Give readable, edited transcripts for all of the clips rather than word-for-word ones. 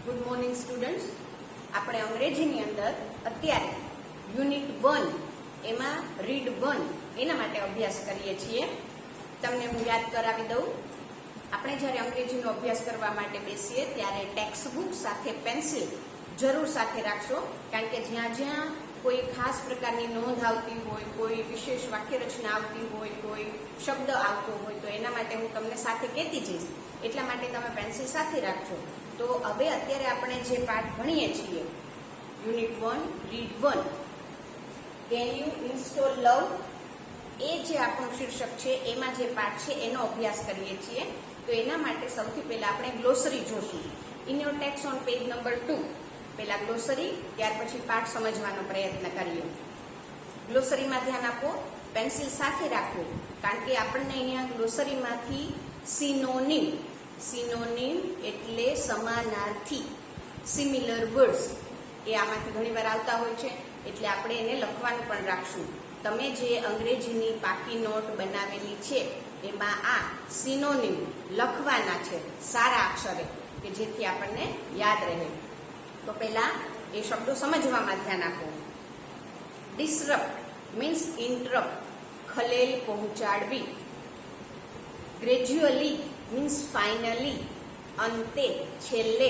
Good morning students. આપણે અંગ્રેજીની અંદર અત્યારે યુનિટ 1 એમાં રીડ 1 એના માટે અભ્યાસ કરીએ છીએ. તમને હું યાદ કરાવી દઉં. આપણે જ્યારે અંગ્રેજીનો અભ્યાસ કરવા માટે બેસીએ ત્યારે ટેક્સ્ટ બુક સાથે પેન્સિલ જરૂર સાથે રાખશો, કારણ કે જ્યાં જ્યાં કોઈ ખાસ પ્રકારની નોંધ આવતી હોય, કોઈ વિશેષ વાક્ય રચના આવતી હોય, કોઈ શબ્દ આવતો હોય તો એના માટે હું તમને સાથે કહેતી જઈશ. એટલા માટે તમે પેન્સિલ સાથે રાખજો. તો હવે અત્યારે આપણે જે પાઠ ભણીએ છીએ unit 1 read 1, can you install love, એ જે આપણું શીર્ષક છે એમાં જે પાઠ છે એનો અભ્યાસ કરીએ છીએ. તો એના માટે સૌથી પહેલા આપણે ગ્લોસરી જોશું. In your text on page number 2 પહેલા ગ્લોસરી, ત્યાર પછી પાઠ સમજવાનો પ્રયત્ન કરીએ. ગ્લોસરીમાં ધ્યાન આપો, પેન્સિલ સાથે રાખો, કારણ કે આપણને અહીંયા ગ્લોસરીમાંથી સિનોનિમ એટલે સમાનાર્થી, સિમિલર વર્ડ્સ એ આમાંથી ઘણીવાર આવતા હોય છે, એટલે આપણે એને લખવાનું પણ રાખશું. તમે જે અંગ્રેજીની પાકી નોટ બનાવેલી છે એમાં આ સિનોનિમ લખવાના છે સારા અક્ષરે, કે જેથી આપણને યાદ રહે. તો પહેલા એ શબ્દો સમજવામાં ધ્યાન આપો. ડિસરપ્ટ મીન્સ ઇન્ટરપ્ટ, ખલેલ પહોંચાડવી. ગ્રેજ્યુઅલી મીન્સ ફાઇનલી, અંતે, છેલ્લે,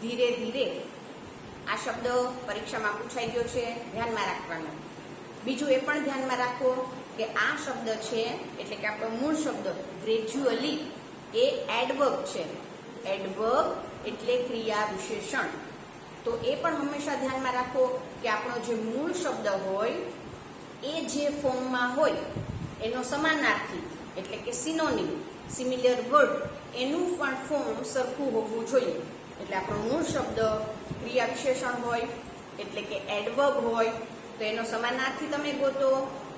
ધીરે ધીરે. આ શબ્દ પરીક્ષામાં પૂછાઈ ગયો છે, ધ્યાનમાં રાખવાનો. બીજું એ પણ ધ્યાનમાં રાખો કે આ શબ્દ છે એટલે કે આપણો મૂળ શબ્દ ગ્રેજ્યુઅલી એ એડવર્બ છે. એડવર્બ એટલે ક્રિયા વિશેષણ. તો એ પણ હંમેશા ધ્યાનમાં રાખો કે આપણો જે મૂળ શબ્દ હોય એ જે ફોર્મમાં હોય એનો સમાનાર્થી એટલે કે સિનોનિમ, સિમિલર વર્ડ, એનું પણ ફોર્મ સરખું હોવું જોઈએ. એટલે આપણો મૂળ શબ્દ ક્રિયા વિશેષણ હોય એટલે કે એડવર્બ હોય તો એનો સમાનાર્થી તમે ગોતો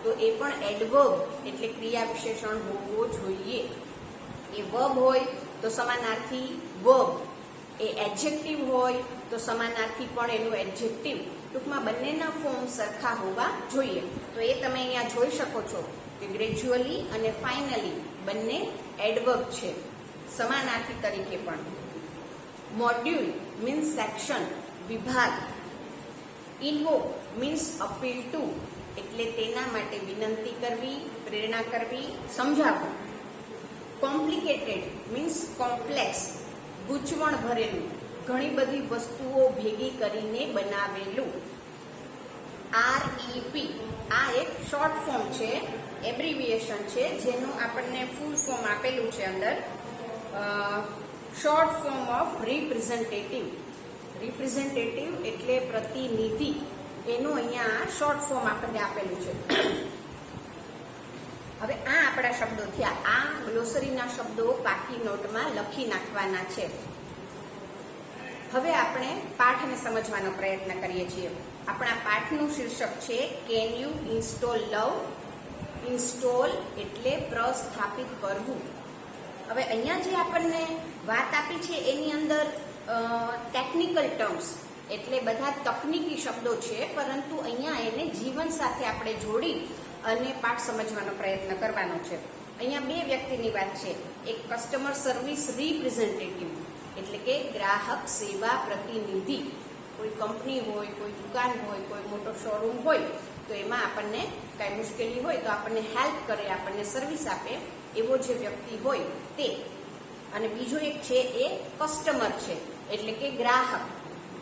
તો એ પણ એડવર્બ એટલે ક્રિયા વિશેષણ હોવો જોઈએ. એ વર્બ હોય તો સમાનાર્થી વર્બ, એ એડજેક્ટિવ હોય તો સમાનાર્થી પણ એનું એડજેક્ટિવ. ટૂંકમાં બંનેના ફોર્મ સરખા હોવા જોઈએ. તો એ તમે અહીંયા જોઈ શકો છો કે ગ્રેજ્યુઅલી અને ફાઇનલી બંને એડવર્બ છે, સમાનાર્થી તરીકે પણ. મોડ્યુલ મીન્સ સેક્શન, વિભાગ. ઇન્વોક મીન્સ અપીલ ટુ એટલે તેના માટે વિનંતી કરવી, પ્રેરણા કરવી, સમજાવવું. કોમ્પ્લિકેટેડ મીન્સ કોમ્પ્લેક્સ, ગૂંચવણ ભરેલું, ઘણી બધી વસ્તુઓ ભેગી કરીને બનાવેલું. REP આ એક શોર્ટ ફોર્મ છે, એબ્રિવિએશન છે, જેનું આપણને ફૂલ ફોર્મ આપેલું છે અંદર. Short form of representative. Representative એટલે પ્રતિનિધિ, એનું અહીંયા શોર્ટ ફોર્મ આપણને આપેલું છે. હવે આ આપણા શબ્દો થયા. આ ગ્લોસરીના શબ્દો પાકી નોટમાં લખી નાખવાના છે. હવે આપણે પાઠને સમજવાનો પ્રયત્ન કરીએ છીએ. આપણા પાઠનું શીર્ષક છે can you install love. Install એટલે પ્રસ્થાપિત કરવું. હવે અહીંયા જે આપણને વાત આપી છે એની અંદર ટેકનિકલ ટર્મ્સ એટલે બધા તકનીકી શબ્દો છે, પરંતુ અહીંયા એને જીવન સાથે આપણે જોડી અને પાઠ સમજવાનો પ્રયત્ન કરવાનો છે. અહીંયા બે વ્યક્તિની વાત છે. એક કસ્ટમર સર્વિસ રિપ્રેઝેન્ટેટિવ એટલે કે ગ્રાહક સેવા પ્રતિનિધિ. કોઈ કંપની હોય, કોઈ દુકાન હોય, કોઈ મોટો શોરૂમ હોય તો એમાં આપણને કાંઈ મુશ્કેલી હોય તો આપણને હેલ્પ કરે, આપણને સર્વિસ આપે, એવો જે વ્યક્તિ હોય તે. અને બીજો એક છે એ કસ્ટમર છે એટલે કે ગ્રાહક.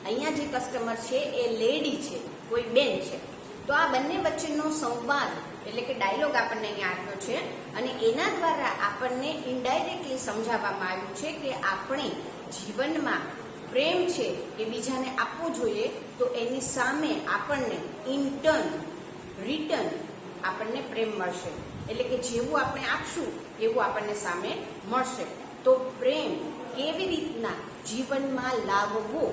અહીંયા જે કસ્ટમર છે એ લેડી છે, કોઈ બેન છે. તો આ બંને વચ્ચેનો સંવાદ એટલે કે ડાયલોગ આપણને અહીંયા આપ્યો છે અને એના દ્વારા આપણને ઇનડાયરેક્ટલી સમજાવવામાં આવ્યું છે કે આપણે જીવનમાં પ્રેમ છે એ બીજાને આપવો જોઈએ, તો એની સામે આપણને રિટર્ન આપણને પ્રેમ મળશે. એટલે કે જેવું આપણે આપશું એવું આપણને સામે મળશે. તો પ્રેમ કેવી રીતના જીવનમાં લાવવો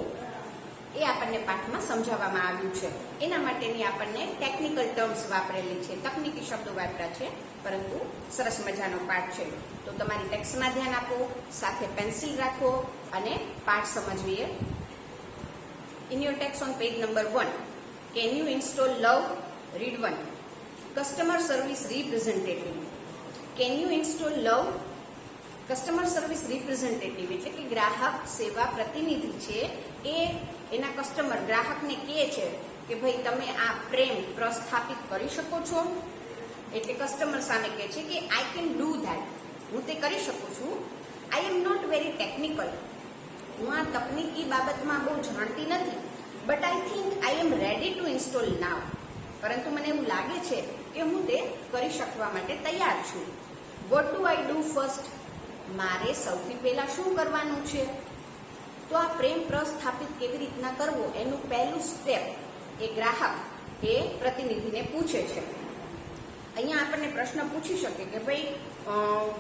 એ આપણને પાઠમાં સમજાવવામાં આવ્યું છે. એના માટેની આપણને ટેકનિકલ ટર્મ્સ વાપરેલી છે, તકનીકી શબ્દો વાપર્યા છે, પરંતુ સરસ મજાનો પાઠ છે. તો તમારી ટેક્સ્ટમાં ધ્યાન આપો, સાથે પેન્સિલ રાખો અને પાઠ સમજીએ. In your text on page number 1, can you install love. Read 1. Customer service representative. Can you install love? Customer service representative એટલે કે ગ્રાહક સેવા પ્રતિનિધિ છે એ એના કસ્ટમર ગ્રાહકને કહે છે કે ભાઈ તમે આ પ્રેમ પ્રસ્થાપિત કરી શકો છો. એટલે કસ્ટમર સામે કહે છે કે આઈ કેન ડુ ધેટ, હું તે કરી શકું છું. I am not very technical, હું આ તકનીકી બાબતમાં બહુ જાણતી નથી. But I think I am ready to install now, પરંતુ મને એવું લાગે છે કે હું તે કરી શકવા માટે તૈયાર છું. What do I do first, મારે સૌથી પહેલા શું કરવાનું છે? તો આ પ્રેમ પ્રસ્થાપિત કેવી રીતના કરવો એનું પહેલું સ્ટેપ એ ગ્રાહક એ પ્રતિનિધિને પૂછે છે. અહીંયા આપણને પ્રશ્ન પૂછી શકે કે ભાઈ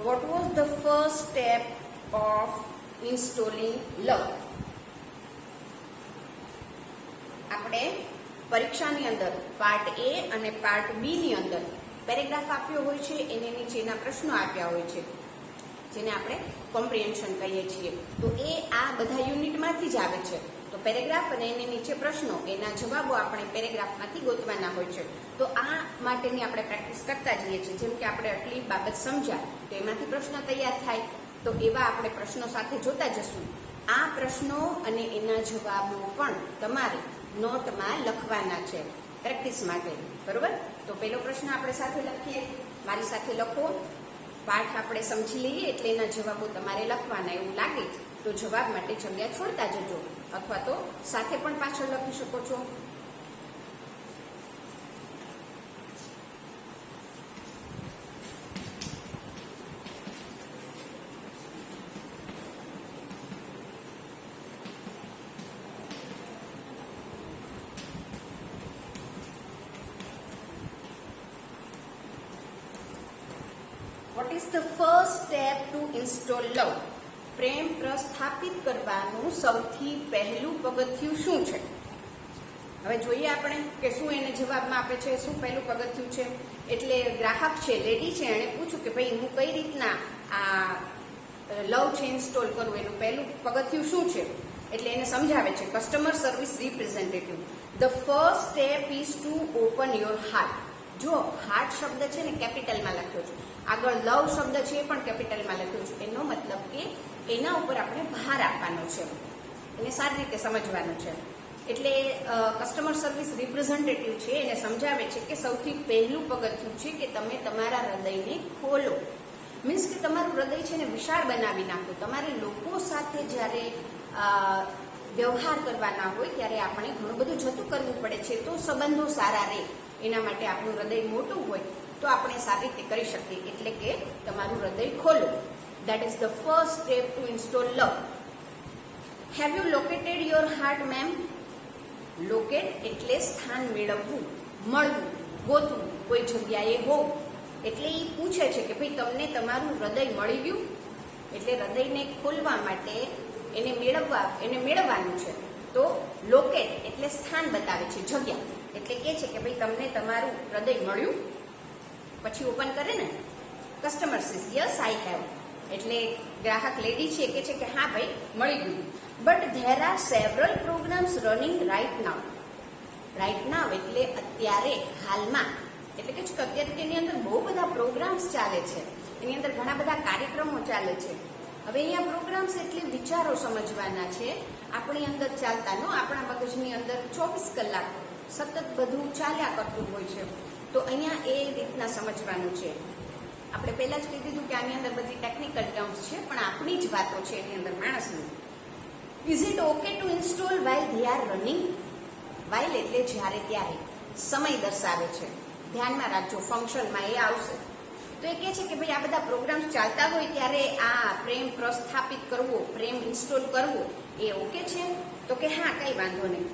what was the first step of installing love. આપણે પરીક્ષાની અંદર પાર્ટ એ અને પાર્ટ બી ની અંદર પેરેગ્રાફ આપ્યો હોય છે, એને નીચેના પ્રશ્નો આપ્યા હોય છે જેને આપણે કોમ્પ્રિહેન્શન કહીએ છીએ. તો એ આ બધા યુનિટમાંથી જ આવે છે. તો પેરેગ્રાફ અને એની નીચે પ્રશ્નો, એના જવાબો આપણે પેરેગ્રાફમાંથી ગોતવાના હોય છે. તો આ માટેની આપણે પ્રેક્ટિસ કરતા જઈએ છીએ. જેમ કે આપણે આટલી બાબત સમજ્યા તો એમાંથી પ્રશ્ન તૈયાર થાય, તો એવા આપણે પ્રશ્નો સાથે જોતા જશું. આ પ્રશ્નો અને એના જવાબો પણ તમારે નોટમાં લખવાના છે પ્રેક્ટિસ માટે, બરોબર? તો પહેલો પ્રશ્ન આપણે સાથે લખીએ, મારી સાથે લખો. પાઠ આપણે સમજી લઈએ એટલે એના જવાબો તમારે લખવાના. એવું લાગે તો જવાબ માટે જગ્યા છોડતા જજો, અથવા તો સાથે પણ પાછળ લખી શકો છો. What is the first step to install love? પ્રેમ પ્રસ્થાપિત કરવાનું સૌથી પહેલું પગથિયું શું છે? હવે જોઈએ આપણે કે શું એને જવાબમાં આપે છે, શું પહેલું પગથિયું છે. એટલે ગ્રાહક છે, લેડી છે, એણે પૂછ્યું કે ભાઈ હું કઈ રીતના આ લવ છે ઇન્સ્ટોલ કરું, એનું પહેલું પગથિયું શું છે. એટલે એને સમજાવે છે customer service representative, the first step is to open your heart. જો હાર્ટ શબ્દ છે ને કેપિટલમાં લખ્યો છે, આગળ લવ શબ્દ છે એ પણ કેપિટલમાં લખ્યો છે. એનો મતલબ કે એના ઉપર આપણે ભાર આપવાનો છે, એને સારી રીતે સમજવાનું છે. એટલે કસ્ટમર સર્વિસ રિપ્રેઝેન્ટેટિવ છે એને સમજાવે છે કે સૌથી પહેલું પગથિયું છે કે તમે તમારા હૃદયને ખોલો. મીન્સ કે તમારું હૃદય છે ને વિશાળ બનાવી નાખો. તમારે લોકો સાથે જ્યારે વ્યવહાર કરવાના હોય ત્યારે આપણે ઘણું બધું જતું કરવું પડે છે. તો સંબંધો સારા રહે એના માટે આપણું હૃદય મોટું હોય તો આપણે સારી રીતે કરી શકીએ. એટલે કે તમારું હૃદય ખોલો. That is the first step to install love. Have you located your heart, ma'am? Locate એટલે સ્થાન મેળવવું, મળવું, ગોતવું, કોઈ જગ્યાએ હોવું. એટલે એ પૂછે છે કે ભાઈ તમને તમારું હૃદય મળી ગયું. એટલે હૃદયને ખોલવા માટે એને મેળવવાનું છે. તો લોકેટ એટલે સ્થાન બતાવે છે, જગ્યા. એટલે કે છે કે ભાઈ તમને તમારું હૃદય મળ્યું. પછી ઓપન કરે ને, customer says yes I have. એટલે ગ્રાહક લેડી છે કે છે કે હા ભાઈ મળી ગયું. But there are several programs running right now. Right now એટલે અત્યારે, હાલમાં. એટલે કે અત્યારે તેની અંદર બહુ બધા પ્રોગ્રામ્સ ચાલે છે, એની અંદર ઘણા બધા કાર્યક્રમો ચાલે છે. હવે અહીંયા પ્રોગ્રામ્સ એટલે વિચારો સમજવાના છે આપણી અંદર ચાલતાનો. આપણા મગજની અંદર 24 કલાક સતત બધું ચાલ્યા કરતું હોય છે. તો અહીંયા એ રીતના સમજવાનું છે. આપણે પહેલા જ કહી દીધું કે આની અંદર બધી ટેકનિકલ ટર્મ્સ છે, પણ આપણી જ વાતો છે એની અંદર માણસની. Is it okay two install while they are running? While એટલે જ્યારે ત્યારે, સમય દર્શાવે છે. ધ્યાનમાં રાખજો, ફંક્શનમાં એ આવશે. તો એ કહે છે કે ભાઈ આ બધા પ્રોગ્રામ્સ ચાલતા હોય ત્યારે આ પ્રેમ પ્રસ્થાપિત કરવો, પ્રેમ ઇન્સ્ટોલ કરવો એ ઓકે છે? તો કે હા, કઈ વાંધો નહીં.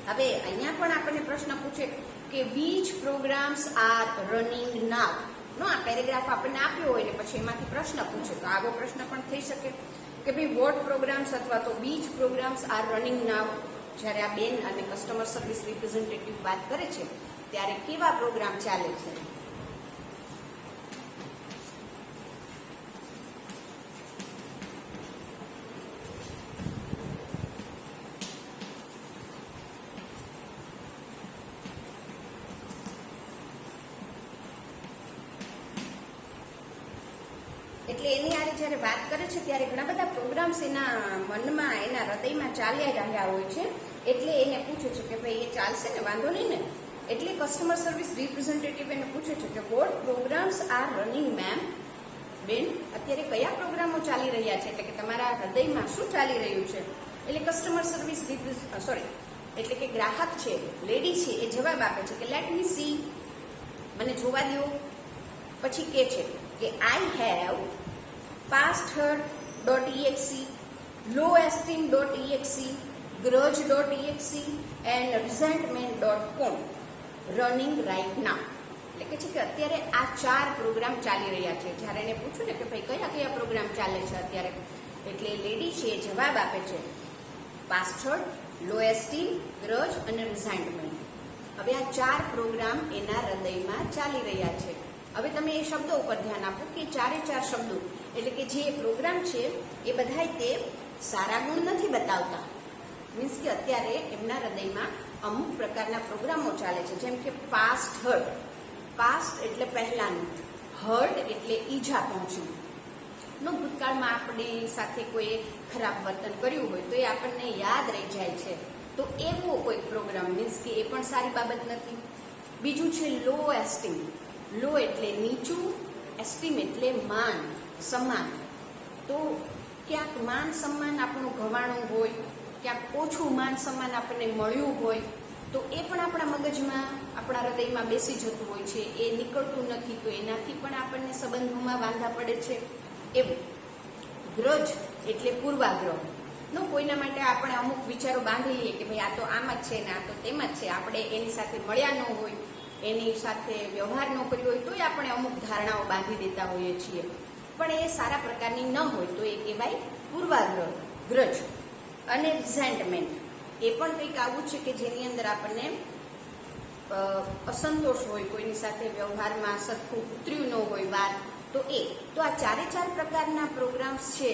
હવે અહીંયા પણ આપણને પ્રશ્ન પૂછે કે વિચ પ્રોગ્રામ્સ આર રનિંગ નાવ. નો આ પેરેગ્રાફ આપણને આપ્યો હોય ને પછી એમાંથી પ્રશ્ન પૂછે તો આવો પ્રશ્ન પણ થઈ શકે કે ભાઈ વોટ પ્રોગ્રામ્સ અથવા તો બીચ પ્રોગ્રામ્સ આર રનિંગ નાવ. જ્યારે આ બેન અને કસ્ટમર સર્વિસ રિપ્રેઝેન્ટેટિવ વાત કરે છે ત્યારે કેવા પ્રોગ્રામ ચાલે છે. એટલે એની આ જ્યારે વાત કરે છે ત્યારે ઘણા બધા પ્રોગ્રામ્સ એના મનમાં, એના હૃદયમાં ચાલ્યા રહ્યા હોય છે. એટલે એને પૂછે છે કે ભાઈ એ ચાલશે ને, વાંધો નહીં ને. એટલે કસ્ટમર સર્વિસ રિપ્રેઝેન્ટેટિવ એને પૂછે છે કે what programs are running ma'am? બેન, અત્યારે કયા પ્રોગ્રામો ચાલી રહ્યા છે, એટલે કે તમારા હૃદયમાં શું ચાલી રહ્યું છે? એટલે કસ્ટમર સર્વિસ એટલે કે ગ્રાહક છે, લેડી છે, એ જવાબ આપે છે કે લેટ મી સી, મને જોવા દો. પછી કે છે કે I have passed.exe, lowesteem.exe, grudge.exe and resentment.com running right now. એટલે કે છે કે અત્યારે આ 4 પ્રોગ્રામ ચાલી રહ્યા છે. જ્યારે એને પૂછ્યું ને કે ભાઈ કયા કયા પ્રોગ્રામ ચાલે છે અત્યારે, એટલે લેડી છે એ જવાબ આપે છે પાસ્ટર્ડ, લો એસ્ટીમ, ગ્રજ અને રિઝાઇન્ટમેન્ટ. હવે આ 4 પ્રોગ્રામ એના હૃદયમાં ચાલી રહ્યા છે. હવે તમે એ શબ્દો ઉપર ધ્યાન આપો કે 4 શબ્દો, એટલે કે જે પ્રોગ્રામ છે એ બધાય તે સારા ગુણ નથી બતાવતા. મીન્સ કે અત્યારે એમના હૃદયમાં અમુક પ્રકારના પ્રોગ્રામો ચાલે છે. જેમ કે પાસ્ટ હર્ટ, પાસ્ટ એટલે પહેલાનું, હર્ટ એટલે ઈજા પહોંચવું. નો ભૂતકાળમાં આપણી સાથે કોઈ ખરાબ વર્તન કર્યું હોય તો એ આપણને યાદ રહી જાય છે. તો એવો કોઈ પ્રોગ્રામ, મીન્સ કે એ પણ સારી બાબત નથી. બીજું છે લો એસ્ટીમ. લો એટલે નીચું, એસ્ટીમ એટલે માન સન્માન. તો ક્યાંક માન સન્માન આપણું ઘવાણું હોય, ક્યાંક ઓછું માન સન્માન આપણને મળ્યું હોય તો એ પણ આપણા મગજમાં, આપણા હૃદયમાં બેસી જતું હોય છે. એ નીકળતું નથી તો એનાથી પણ આપણને સંબંધોમાં વાંધા પડે છે. એવું ગ્રજ એટલે પૂર્વાગ્રહ. નો કોઈના માટે આપણે અમુક વિચારો બાંધી લઈએ કે ભાઈ આ તો આમ જ છે ને આ તો તેમ જ છે, આપણે એની સાથે મળ્યા ન હોય, એની સાથે વ્યવહાર ન કર્યો હોય તોય આપણે અમુક ધારણાઓ બાંધી દેતા હોઈએ છીએ. પણ એ સારા પ્રકારની ન હોય તો એ કહેવાય પૂર્વાગ્રહ, ગ્રજ. અને રિઝેન્ટમેન્ટ એ પણ કંઈક આવું છે કે જેની અંદર આપણને અસંતોષ હોય, કોઈની સાથે વ્યવહારમાં સરખું ઉતર્યું ન હોય વાત, તો આ 4 પ્રકારના પ્રોગ્રામ્સ છે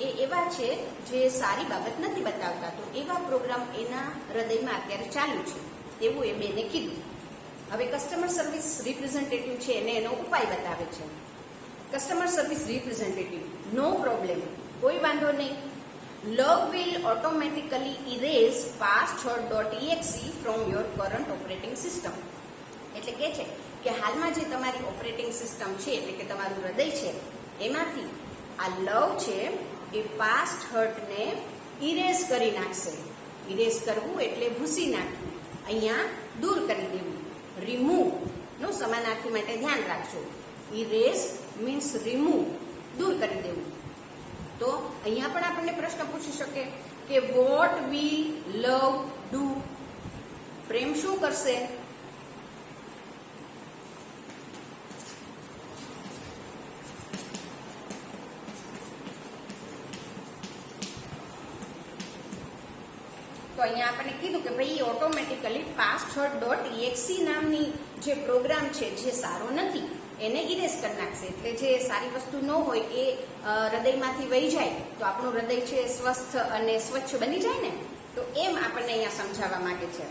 એ એવા છે જે સારી બાબત નથી બતાવતા. તો એવા પ્રોગ્રામ એના હૃદયમાં અત્યારે ચાલુ છે એવું એ બેને કીધું. હવે કસ્ટમર સર્વિસ રિપ્રેઝેન્ટેટિવ છે એને એનો ઉપાય બતાવે છે. કસ્ટમર સર્વિસ રિપ્રેઝેન્ટેટિવ: નો પ્રોબ્લેમ, કોઈ વાંધો નહીં. Love will automatically erase password.exe from your current operating system. એટલે કે છે કે હાલમાં જે તમારી ઓપરેટિંગ સિસ્ટમ છે, એટલે કે તમારું હૃદય છે, એમાંથી આ લવ છે એ પાસ્ટ હર્ટને ઇરેઝ કરી નાખશે. ઇરેઝ કરવું એટલે ભૂસી નાખવું, અહીંયા દૂર કરી દેવું. રિમૂવ નો સમાનાર્થી માટે ધ્યાન રાખજો. ઇરેઝ મીન્સ રિમૂવ, દૂર કરી દેવું. તો અહીંયા પણ આપણને પ્રશ્ન પૂછી શકે કે વોટ વિલ લવ ડુ? પ્રેમ શું કરશે? તો અહીંયા આપણને કીધું કે ભાઈ ઓટોમેટિકલી password.exe નામની જે પ્રોગ્રામ છે જે સારો નથી એને ઇરેઝ કરી નાખશે. એટલે જે સારી વસ્તુ ન હોય એ હૃદયમાંથી વહી જાય તો આપણું હૃદય છે સ્વસ્થ અને સ્વચ્છ બની જાય ને. તો એમ આપણને અહીંયા સમજાવવા માંગે છે.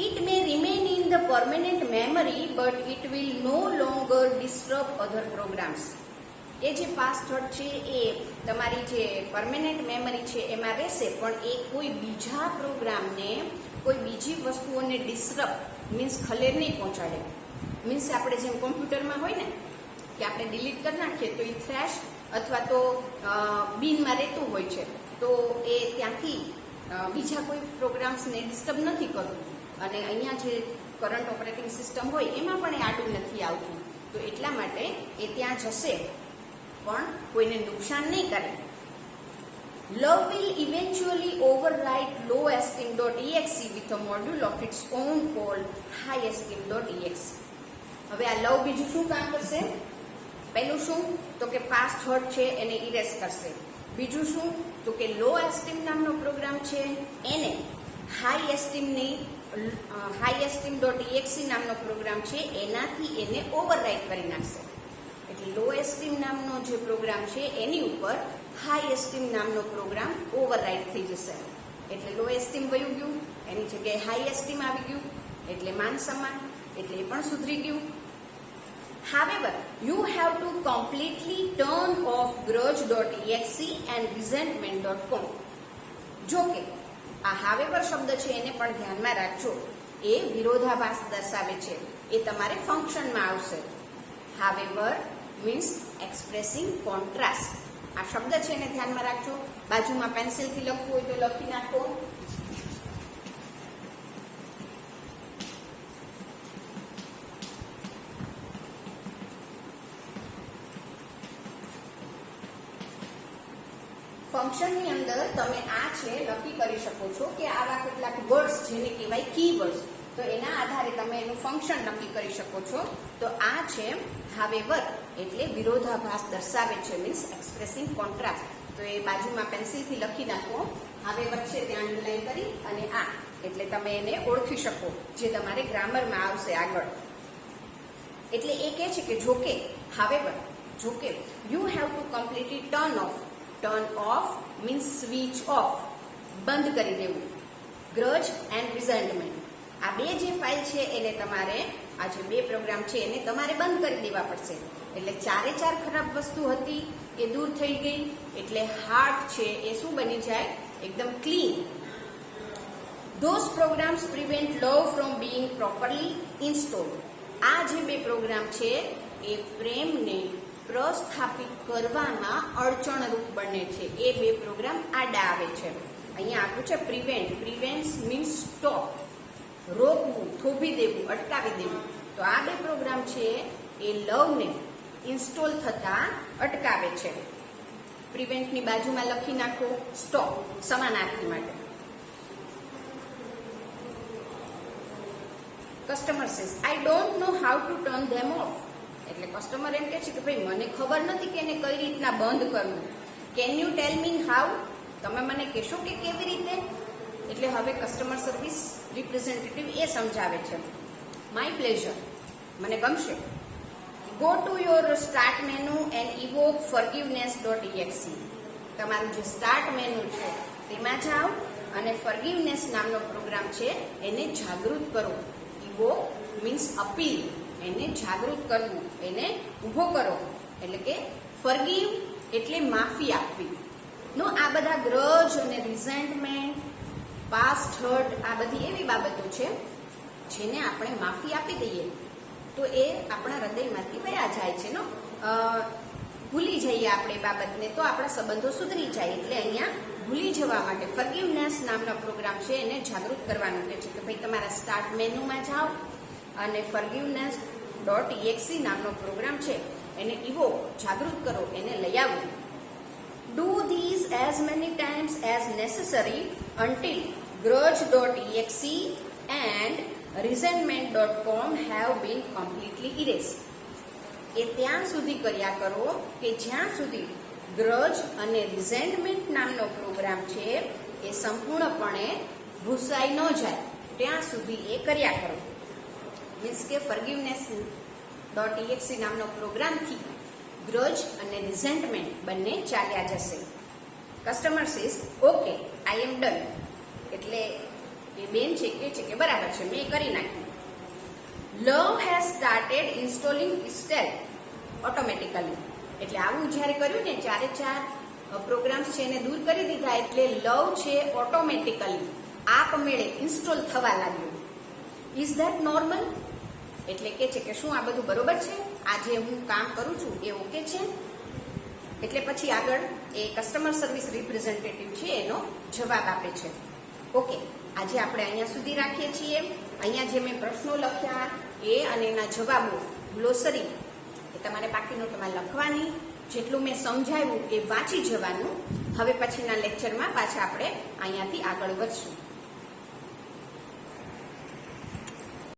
It may remain in the permanent memory but it will no longer disturb other programs. એ જે પાસવર્ડ છે એ તમારી જે પરમેનન્ટ મેમરી છે એમાં રહેશે, પણ એ કોઈ બીજા પ્રોગ્રામને, કોઈ બીજી વસ્તુઓને ડિસ્ટર્બ મીન્સ ખલેલ નહીં પહોંચાડે. મીન્સ આપણે જેમ કોમ્પ્યુટરમાં હોય ને કે આપણે ડિલીટ કરી નાખીએ તો એ થ્રેશ અથવા તો બિનમાં રહેતું હોય છે, તો એ ત્યાંથી બીજા કોઈ પ્રોગ્રામ્સને ડિસ્ટર્બ નથી કરતું. અને અહીંયા જે કરંટ ઓપરેટિંગ સિસ્ટમ હોય એમાં પણ એ આડું નથી આવતું. તો એટલા માટે એ ત્યાં જશે પણ કોઈને નુકસાન નહીં કરે. Love will eventually overwrite lowesteem.exe with a module of its own called highesteem.exe. હવે આ લવ બીજું શું કામ કરશે? પહેલું શું તો કે પાસ્ટ હર્ટ છે એને ઇરેઝ કરશે. બીજું શું તો કે લો એસ્ટીમ નામનો પ્રોગ્રામ છે એને highesteem.exe નામનો પ્રોગ્રામ છે એનાથી એને ઓવરરાઇટ કરી નાખશે. એટલે લો એસ્ટીમ નામનો જે પ્રોગ્રામ છે એની ઉપર હાઈ એસ્ટીમ નામનો પ્રોગ્રામ ઓવરરાઇટ થઈ જશે. એટલે લો એસ્ટીમ વયું ગયું, એની જગ્યાએ હાઈ એસ્ટીમ આવી ગયું, એટલે માન સન્માન, એટલે એ પણ સુધરી ગયું. However, you have to completely turn off grudge.exe and resentment.com. જો કે આ however શબ્દ છે એને પણ ધ્યાનમાં રાખજો, એ વિરોધાભાસ દર્શાવે છે, એ તમારે ફંક્શનમાં આવશે. however means expressing contrast. આ શબ્દ છે એને ધ્યાનમાં રાખજો. બાજુમાં પેન્સિલથી લખવું હોય તો લખી નાખો. ફંક્શનની અંદર તમે આ છે લખી કરી શકો છો કે આવા કેટલાક વર્ડ્સ જેને કહેવાય કીવર્ડ્સ, તો એના આધારે તમે એનું ફંક્શન નક્કી કરી શકો છો. તો આ છે however એટલે વિરોધાભાસ દર્શાવે છે, મીન્સ એક્સપ્રેસિંગ કોન્ટ્રાસ્ટ. તો એ બાજુમાં પેન્સિલથી લખી નાખો. however છે ત્યાં અંડરલાઈન કરી અને આ એટલે તમે એને ઓળખી શકો, જે તમારે ગ્રામરમાં આવશે આગળ. એટલે એ કહે છે કે જોકે, however જોકે, you have to completely turn off means switch off, બંધ કરી દેવું. grudge and resentment, આ બે જે ફાઇલ છે એને તમારે, આ જે બે પ્રોગ્રામ છે એને તમારે બંધ કરી દેવા પડશે. એટલે ચારે ચાર ખરાબ વસ્તુ હતી એ દૂર થઈ ગઈ, એટલે હાર્ટ છે એ શું બની જાય, એકદમ clean. those programs prevent love from being properly installed. આ જે બે પ્રોગ્રામ છે એ પ્રેમને પ્રસ્થાપિત કરવામાં અડચણરૂપ બને છે. એ બે પ્રોગ્રામ આડા આવે છે. અહીંયા આપ્યું છે પ્રિવેન્ટ મીન્સ સ્ટોપ, રોકવું, થોભી દેવું, અટકાવી દેવું. તો આ બે પ્રોગ્રામ છે એ લવને ઇન્સ્ટોલ થતા અટકાવે છે. પ્રિવેન્ટની બાજુમાં લખી નાખો સ્ટોપ, સમાનાર્થી માટે. Customer says I don't know how to turn them of. એટલે કસ્ટમર એમ કહે છે કે ભાઈ મને ખબર નથી કે એને કઈ રીતના બંધ કરવું. Can you tell me how, તમે મને કહેશો કે કેવી રીતે. એટલે હવે કસ્ટમર સર્વિસ રિપ્રેઝેન્ટેટિવ એ સમજાવે છે. માય પ્લેઝર, મને ગમશે. Go to your start menu and evoke forgiveness.exe. તમારું જે સ્ટાર્ટ મેનુ છે તેમાં જાઓ અને ફોરગિવનેસ નામનો પ્રોગ્રામ છે એને જાગૃત કરો. ઇવોક મીન્સ અપીલ, એને જાગૃત કરવું, એને ઊભો કરો. એટલે કે ફોરગિવ એટલે માફી આપવી. નો આ બધા ગ્રજ અને રિઝેન્ટમેન્ટ, પાસ્ટ હર્ટ, આ બધી એવી બાબતો છે જેને આપણે માફી આપી દઈએ તો એ આપણા હૃદયમાંથી વયા જાય છે. ભૂલી જઈએ આપણે બાબતને તો આપણા સંબંધો સુધરી જાય. એટલે અહીંયા ભૂલી જવા માટે ફોરગિવનેસ નામનો પ્રોગ્રામ છે એને જાગૃત કરવાનું કહે છે કે ભાઈ તમારા સ્ટાર્ટ મેનુમાં જાઓ અને forgiveness.exe નામનો પ્રોગ્રામ છે એને ઇવોક, જાગૃત કરો, એને લઈ આવો. Do these as many times as necessary until grudge.exe and resentment.com have been completely erased. એ ત્યાં સુધી કર્યા કરો કે જ્યાં સુધી ગ્રજ અને રિઝેન્ટમેન્ટ નામનો પ્રોગ્રામ છે એ સંપૂર્ણપણે ભૂસાઈ ન જાય ત્યાં સુધી એ કર્યા કરો. મીન્સ કે forgiveness.exe નામનો પ્રોગ્રામથી ગ્રજ અને રિઝેન્ટમેન્ટ બંને ચાલ્યા જશે. Customer says okay I am done. એટલે એ બેન છે કે બરાબર છે, મેં કરી નાખ્યું. Love has started installing itself automatically. એટલે આવું જ્યારે કર્યું ને, ચારે ચાર પ્રોગ્રામ્સ છે એને દૂર કરી દીધા એટલે લવ છે ઓટોમેટિકલી આપમેળે ઇન્સ્ટોલ થવા લાગ્યું. Is that normal? એટલે કે છે કે શું આ બધું બરોબર છે, આ જે હું કામ કરું છું એ ઓકે છે. એટલે પછી આગળ એ કસ્ટમર સર્વિસ રિપ્રેઝેન્ટેટિવ છે એનો જવાબ આપે છે. ઓકે, આજે આપણે અહીંયા સુધી રાખીએ છીએ. અહીંયા જે મેં પ્રશ્નો લખ્યા એ અને એના જવાબો, ગ્લોસરી એ તમારે બાકી નોટમાં લખવાની. જેટલું મેં સમજાવ્યું એ વાંચી જવાનું. હવે પછીના લેક્ચરમાં પાછા આપણે અહીંયાથી આગળ વધશું.